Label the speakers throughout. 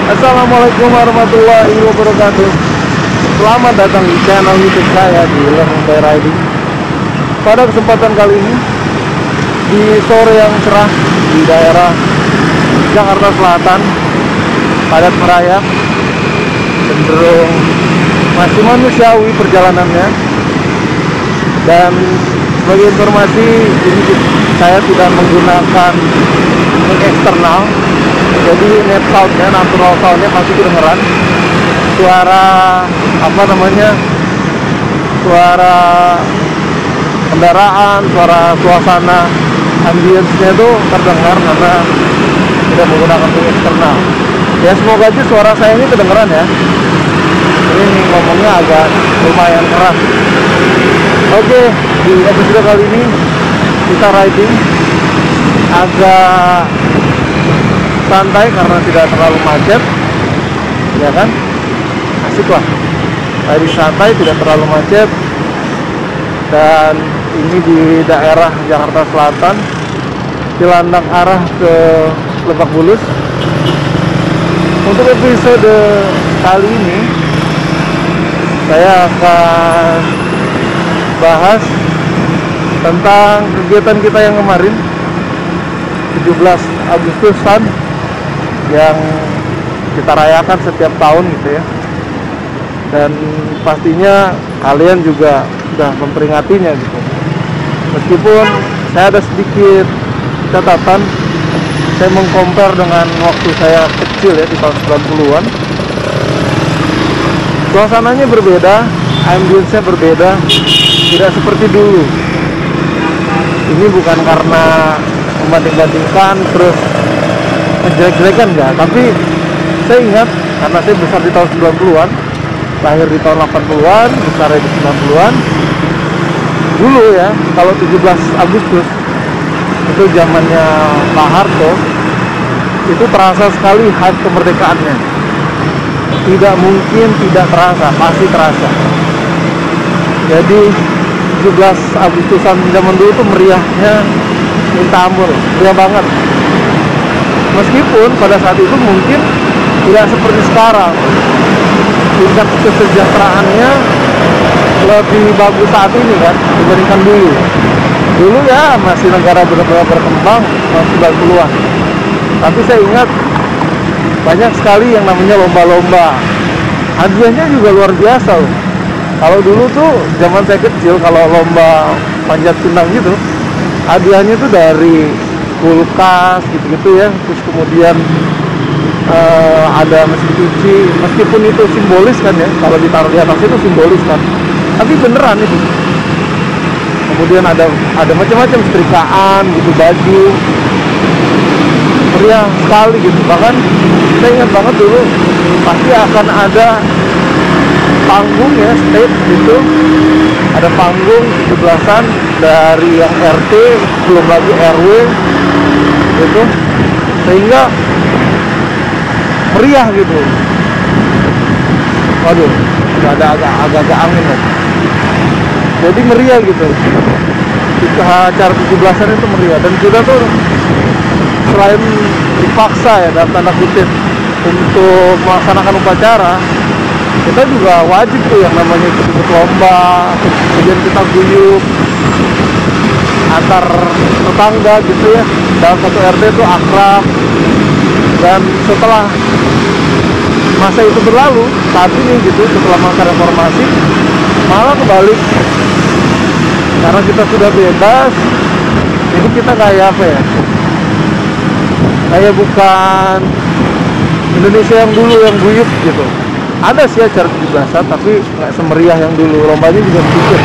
Speaker 1: Assalamualaikum warahmatullahi wabarakatuh. Selamat datang di channel YouTube saya di Learning by Riding. Pada kesempatan kali ini di sore yang cerah di daerah Jakarta Selatan, padat merayap, cenderung masih manusiawi perjalanannya. Dan sebagai informasi, ini saya tidak menggunakan mic eksternal, jadi net soundnya, natural soundnya masih kedengeran. Suara suara kendaraan, suara suasana ambience-nya itu terdengar karena tidak menggunakan mic eksternal. Ya semoga aja suara saya ini kedengeran ya. Ini ngomongnya agak lumayan keras. Oke, di episode kali ini kita riding agak santai karena tidak terlalu macet, ya kan? Asik lah, riding santai, tidak terlalu macet. Dan ini di daerah Jakarta Selatan, Cilandak arah ke Lebak Bulus. Untuk episode kali ini saya akan bahas tentang kegiatan kita yang kemarin 17 Agustusan yang kita rayakan setiap tahun gitu ya. Dan pastinya kalian juga sudah memperingatinya gitu. Meskipun saya ada sedikit catatan, saya mengcompare dengan waktu saya kecil ya di tahun 90-an. Suasananya berbeda, ambience-nya berbeda, tidak seperti dulu. Ini bukan karena membanding-bandingkan terus menjelek-jelekan enggak, tapi saya ingat karena saya besar di tahun 90-an, lahir di tahun 80-an, besar di 90-an. Dulu ya, kalau 17 Agustus itu zamannya Pak Harto, itu terasa sekali hari kemerdekaannya. Tidak mungkin tidak terasa, pasti terasa. Jadi 17 Agustusan zaman dulu tuh meriahnya minta ampun, meriah banget. Meskipun pada saat itu mungkin tidak seperti sekarang, tingkat kesejahteraannya lebih bagus saat ini kan dibandingkan dulu. Dulu ya masih negara benar-benar berkembang tahun 90-an. Tapi saya ingat banyak sekali yang namanya lomba-lomba. Hadiahnya juga luar biasa loh. Kalau dulu tuh zaman saya kecil, kalau lomba panjat pinang gitu, hadiahnya tuh dari kulkas gitu-gitu ya. Terus kemudian ada mesin cuci, meskipun itu simbolis kan ya, kalau ditaruh di atas itu simbolis kan, tapi beneran itu. Kemudian ada macam-macam setrikaan gitu, baju, meriah sekali gitu. Bahkan saya ingat banget dulu pasti akan ada panggung ya, stage gitu, ada panggung 17-an dari yang RT, belum lagi RW gitu, sehingga meriah gitu. Waduh, ada agak angin ya. Jadi meriah gitu. Acara 17-an itu meriah. Dan kita tuh selain dipaksa ya dalam tanda kutip untuk melaksanakan upacara, kita juga wajib tuh yang namanya ikut lomba. Kemudian kita guyup antar tetangga gitu ya, dalam satu RT itu akrab. Dan setelah masa itu berlalu, saat ini gitu, setelah masa reformasi, malah kebalik. Karena kita sudah bebas, jadi kita kayak apa ya, kayak bukan Indonesia yang dulu yang guyup gitu. Ada sih acara 17-an, tapi nggak semeriah yang dulu. Lombanya juga sedikit.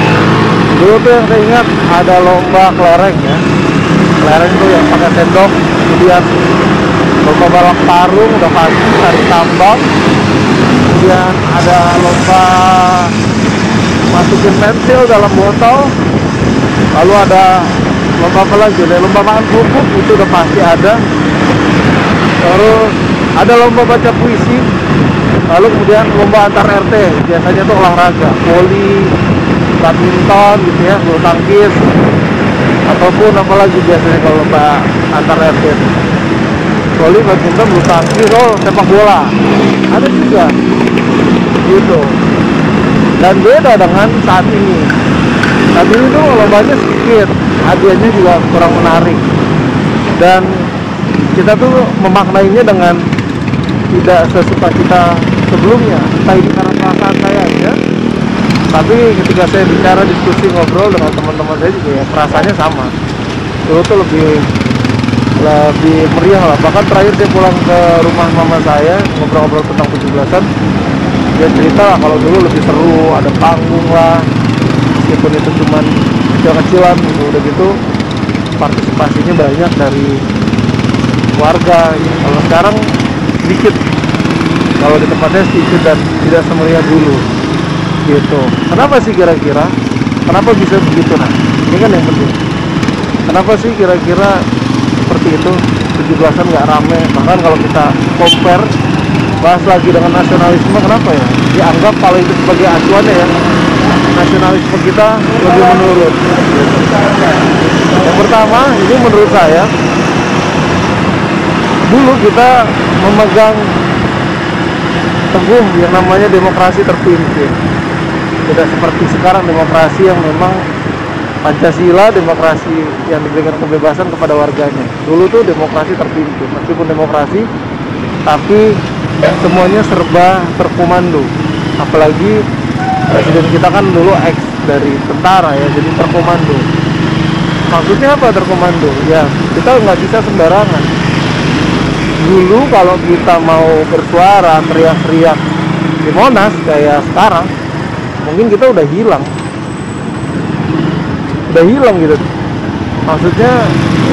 Speaker 1: Dulu tuh yang saya ingat ada lomba kelereng ya. Kelereng tuh yang pakai sendok. Kemudian lomba balap karung udah pasti, tarik tambang. Kemudian ada lomba masukin pensil dalam botol. Lalu ada lomba apa lagi? Lomba makan kerupuk itu udah pasti ada. Terus ada lomba baca puisi. Lalu kemudian lomba antar RT, biasanya tuh olahraga, voli, badminton gitu ya, bulu tangkis, ataupun apa lagi biasanya kalau lomba antar RT. voli, badminton, bulu tangkis, sepak bola ada juga gitu. Dan beda dengan saat ini tuh lombanya sedikit, hadiahnya juga kurang menarik, dan kita tuh memaknainya dengan tidak sesuka kita sebelumnya. Entah ini karena perasaan saya aja, tapi ketika saya bicara, diskusi, ngobrol dengan teman-teman saya juga ya perasaannya sama. Dulu tuh lebih meriah lah. Bahkan terakhir saya pulang ke rumah mama saya, ngobrol-ngobrol tentang 17-an, dia cerita lah kalau dulu lebih seru, ada panggung lah, meskipun itu cuman kecil-kecilan gitu. Udah gitu partisipasinya banyak dari warga. Kalau sekarang sedikit, kalau di tempatnya sedikit dan tidak semeriah dulu gitu. Kenapa sih kira-kira? Kenapa bisa begitu? Nah, ini kan yang penting. Kenapa sih kira-kira seperti itu? 17-an nggak rame. Bahkan kalau kita compare, bahas lagi dengan nasionalisme, kenapa ya? Dianggap kalau itu sebagai acuannya ya, nasionalisme kita lebih menurun gitu. Yang pertama, ini menurut saya, dulu kita memegang teguh yang namanya demokrasi terpimpin. Tidak seperti sekarang demokrasi yang memang Pancasila, demokrasi yang diberikan kebebasan kepada warganya. Dulu tuh demokrasi terpimpin, meskipun demokrasi, tapi semuanya serba terkomando. Apalagi presiden kita kan dulu ex dari tentara ya, jadi terkomando. Maksudnya apa terkomando? Ya kita nggak bisa sembarangan. Dulu kalau kita mau bersuara, teriak-teriak di Monas kayak sekarang, mungkin kita udah hilang gitu. Maksudnya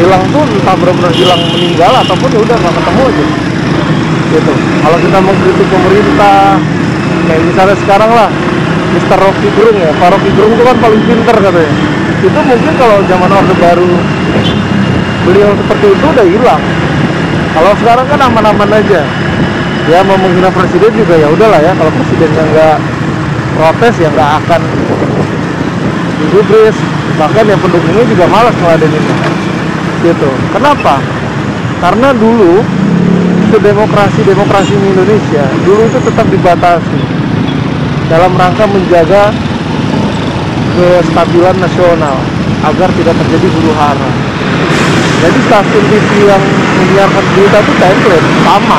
Speaker 1: hilang tuh entah benar-benar hilang meninggal ataupun ya udah nggak ketemu aja gitu. Kalau kita mengkritik pemerintah, kayak misalnya sekarang lah Mr. Rocky Gerung ya, Pak Rocky Gerung itu kan paling pinter katanya. Itu mungkin kalau zaman Orde Baru beliau seperti itu udah hilang. Kalau sekarang kan aman-aman aja. Ya mau menghina presiden juga ya udahlah ya, kalau presidennya nggak protes ya nggak akan digubris. Bahkan yang pendukungnya juga malas ngeladeninnya gitu. Kenapa? Karena dulu itu demokrasi di Indonesia dulu itu tetap dibatasi dalam rangka menjaga kestabilan nasional agar tidak terjadi huru-hara. Jadi stasiun TV yang menyiarkan berita itu template sama.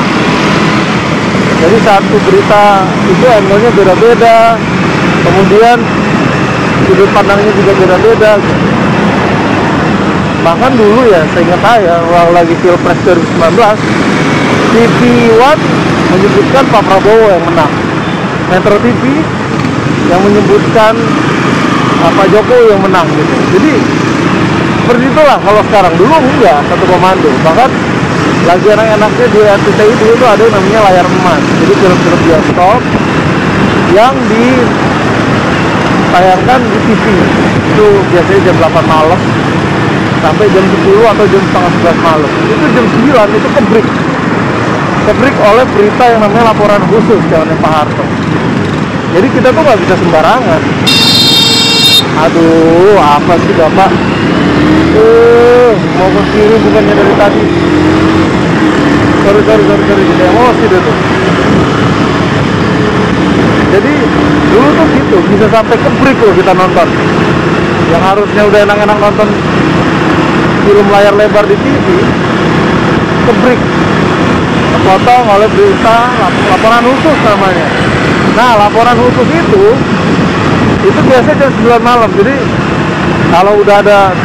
Speaker 1: Jadi satu berita itu angle-nya beda-beda, kemudian sudut pandangnya juga beda-beda. Bahkan dulu ya, seingat saya, waktu lagi Pilpres 2019, TV One menyebutkan Pak Prabowo yang menang, Metro TV yang menyebutkan Pak Jokowi yang menang gitu. Jadi seperti itulah. Kalau sekarang, dulu enggak, satu komando. Bahkan lagi enak-enaknya di RCTI dulu tuh ada yang namanya layar emas. Jadi film-film bioskop yang ditayangkan di TV itu biasanya jam 8 malam sampai jam 10 atau jam setengah 11 malam. Itu jam 9 itu kebreak oleh berita yang namanya laporan khusus zamannya Pak Harto. Jadi kita tuh nggak bisa sembarangan. Aduh, apa sih Bapak? Mau ke kiri bukannya dari tadi. Sorry, jadi emosi deh tuh. Jadi dulu tuh gitu, bisa sampai kebreak loh kita nonton. Yang harusnya udah enak-enak nonton film layar lebar di TV, kebreak, kepotong oleh berita laporan khusus namanya. Nah, laporan khusus itu biasanya jam 9 malam. Jadi kalau udah ada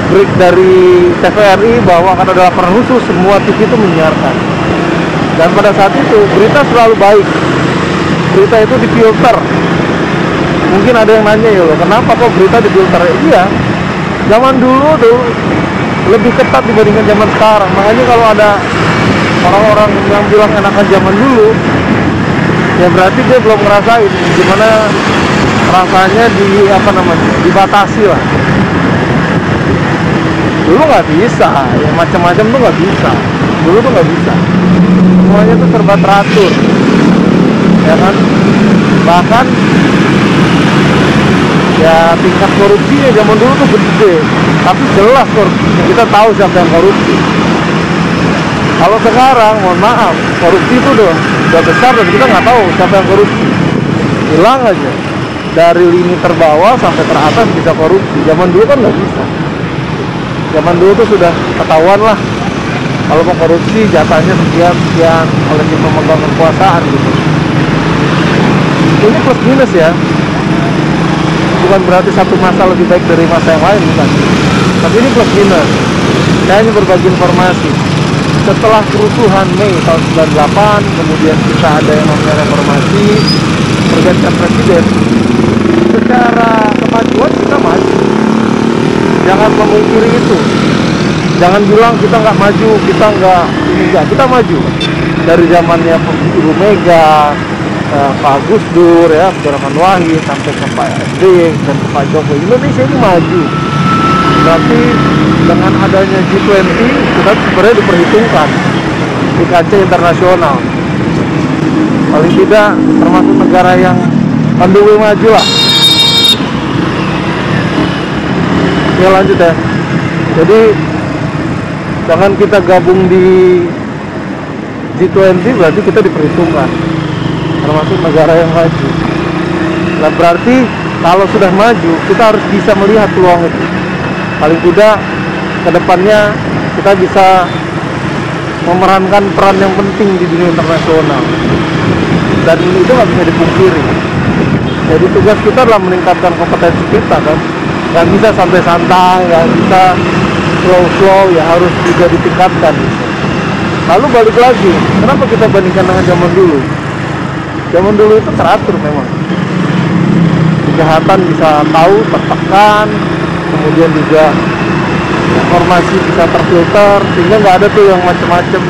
Speaker 1: break dari TVRI bahwa akan ada laporan khusus, semua TV itu menyiarkan. Dan pada saat itu berita selalu baik. Berita itu difilter. Mungkin ada yang nanya ya loh, kenapa kok berita difilter? Iya, zaman dulu tuh lebih ketat dibandingkan zaman sekarang. Makanya kalau ada orang-orang yang bilang enakan zaman dulu, ya berarti dia belum ngerasain gimana rasanya dibatasi lah. Dulu nggak bisa, ya macam-macam tuh nggak bisa. Dulu tuh nggak bisa. Semuanya tuh serba teratur, ya kan? Bahkan ya tingkat korupsinya zaman dulu tuh gede, tapi jelas korupsinya. Kita tahu siapa yang korupsi. Kalau sekarang, mohon maaf, korupsi itu udah besar dan kita nggak tahu siapa yang korupsi. Hilang aja. Dari lini terbawah sampai teratas bisa korupsi. Zaman dulu kan nggak bisa. Zaman dulu tuh sudah ketahuan lah. Kalau mau korupsi jatahnya sekian oleh si pemegang kekuasaan gitu. Ini plus minus ya. Bukan berarti satu masa lebih baik dari masa yang lain, bukan. Tapi ini plus minus. Saya hanya berbagi informasi. Setelah kerusuhan Mei tahun 98, kemudian kita ada yang namanya reformasi, pergantian presiden. Secara kemajuan kita maju. Jangan memungkiri itu. Jangan bilang kita nggak maju, kita kita maju. Dari zamannya Ibu Mega, Pak Gus Dur, ya, Abdurrahman Wahid, sampai ke Pak SBY dan ke Pak Jokowi. Indonesia ini maju. Berarti dengan adanya G20 kita sebenarnya diperhitungkan di kancah internasional. Paling tidak termasuk negara yang on the way maju lah. Ya lanjut ya. Jadi jangan kita gabung di G20 berarti kita diperhitungkan termasuk negara yang maju. Nah berarti kalau sudah maju kita harus bisa melihat peluang itu. Paling tidak kedepannya kita bisa memerankan peran yang penting di dunia internasional dan itu nggak bisa dipungkiri. Jadi tugas kita adalah meningkatkan kompetensi kita kan. Nggak bisa sampai santai, nggak bisa slow ya, harus juga ditingkatkan. Lalu balik lagi, kenapa kita bandingkan dengan zaman dulu? Zaman dulu itu teratur memang. Kejahatan bisa tahu, tertekan, kemudian juga informasi bisa terfilter, sehingga nggak ada tuh yang macam-macam.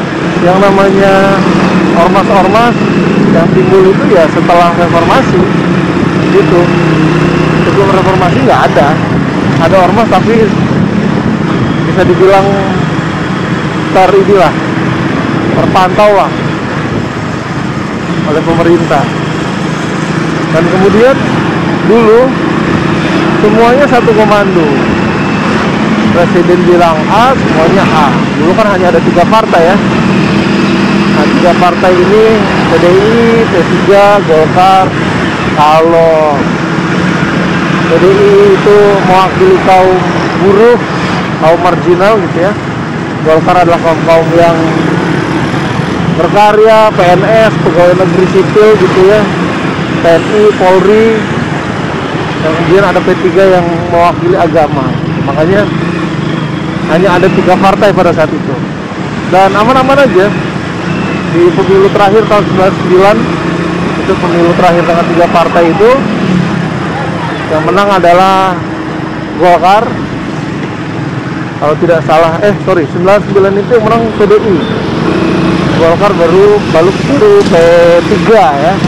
Speaker 1: Yang namanya ormas-ormas yang timbul itu ya setelah reformasi gitu. Sebelum reformasi nggak ada ormas tapi bisa dibilang terpantau lah oleh pemerintah. Dan kemudian dulu semuanya satu komando. Presiden bilang A, semuanya A. Dulu kan hanya ada 3 partai ya. Nah 3 partai ini PDI, P3, Golkar. Kalau PDI itu mewakili kaum buruh, kaum marginal gitu ya. Golkar adalah kaum yang berkarya, PNS, pegawai negeri sipil gitu ya, TNI, Polri. Kemudian ada P3 yang mewakili agama. Makanya hanya ada 3 partai pada saat itu. Dan aman-aman aja. Di pemilu terakhir tahun 99, itu pemilu terakhir dengan 3 partai itu, yang menang adalah Golkar. Kalau tidak salah, 99 itu yang menang PDI. Golkar baru P3 ya.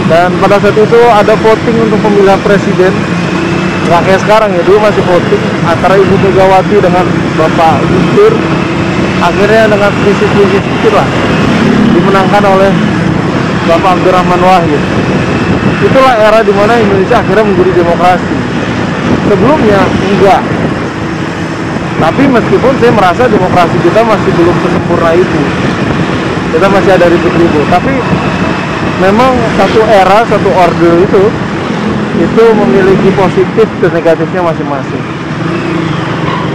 Speaker 1: Dan pada saat itu ada voting untuk pemilihan presiden. Nggak kayak sekarang ya, dulu masih voting antara Ibu Megawati dengan Bapak Gus Dur. Akhirnya dengan selisih sedikit lah dimenangkan oleh Bapak Abdurrahman Wahid. Itulah era dimana Indonesia akhirnya menjadi demokrasi. Sebelumnya enggak. Tapi meskipun saya merasa demokrasi kita masih belum sesempurna itu, kita masih ada ribut-ribut. Tapi memang satu era, satu orde itu memiliki positif dan negatifnya masing-masing.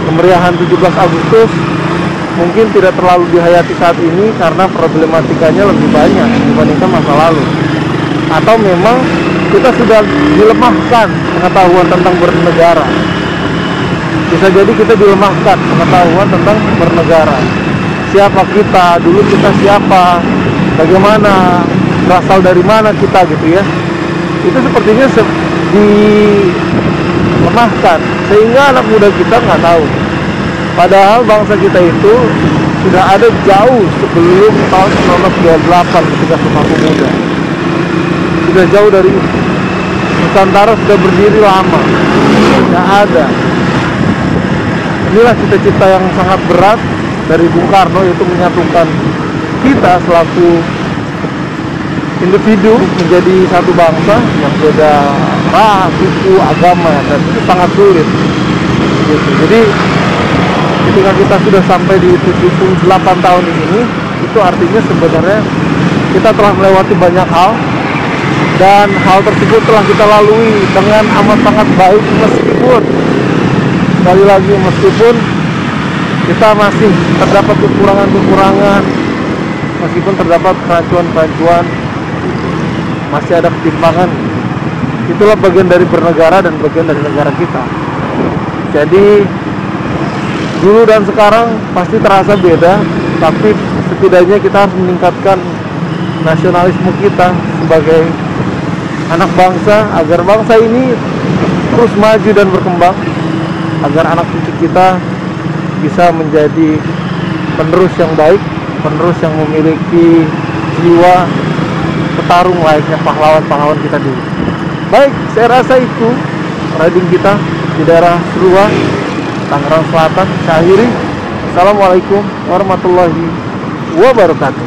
Speaker 1: Kemeriahan 17 Agustus mungkin tidak terlalu dihayati saat ini karena problematikanya lebih banyak dibandingkan masa lalu. Atau memang kita sudah dilemahkan pengetahuan tentang bernegara. Bisa jadi kita dilemahkan pengetahuan tentang bernegara. Siapa kita, dulu kita siapa, bagaimana, berasal dari mana kita gitu ya. Itu sepertinya dilemahkan sehingga anak muda kita nggak tahu. Padahal bangsa kita itu sudah ada jauh sebelum tahun 1928 ketika Sumpah Pemuda. Sudah jauh dari itu. Nusantara sudah berdiri lama. Tidak ada. Inilah cita-cita yang sangat berat dari Bung Karno, yaitu menyatukan kita selaku individu menjadi satu bangsa yang beda ras, suku, agama, dan itu sangat sulit gitu. Jadi ketika kita sudah sampai di 78 tahun ini, itu artinya sebenarnya kita telah melewati banyak hal, dan hal tersebut telah kita lalui dengan amat sangat baik, meskipun sekali lagi meskipun kita masih terdapat kekurangan-kekurangan, meskipun terdapat kerancuan-kerancuan, masih ada ketimpangan. Itulah bagian dari bernegara dan bagian dari negara kita. Jadi dulu dan sekarang pasti terasa beda, tapi setidaknya kita harus meningkatkan nasionalisme kita sebagai anak bangsa, agar bangsa ini terus maju dan berkembang, agar anak cucu kita bisa menjadi penerus yang baik, penerus yang memiliki jiwa petarung layaknya pahlawan-pahlawan kita dulu. Baik, saya rasa itu riding kita di daerah Serua, Tangerang Selatan. Saya akhiri. Assalamualaikum warahmatullahi wabarakatuh.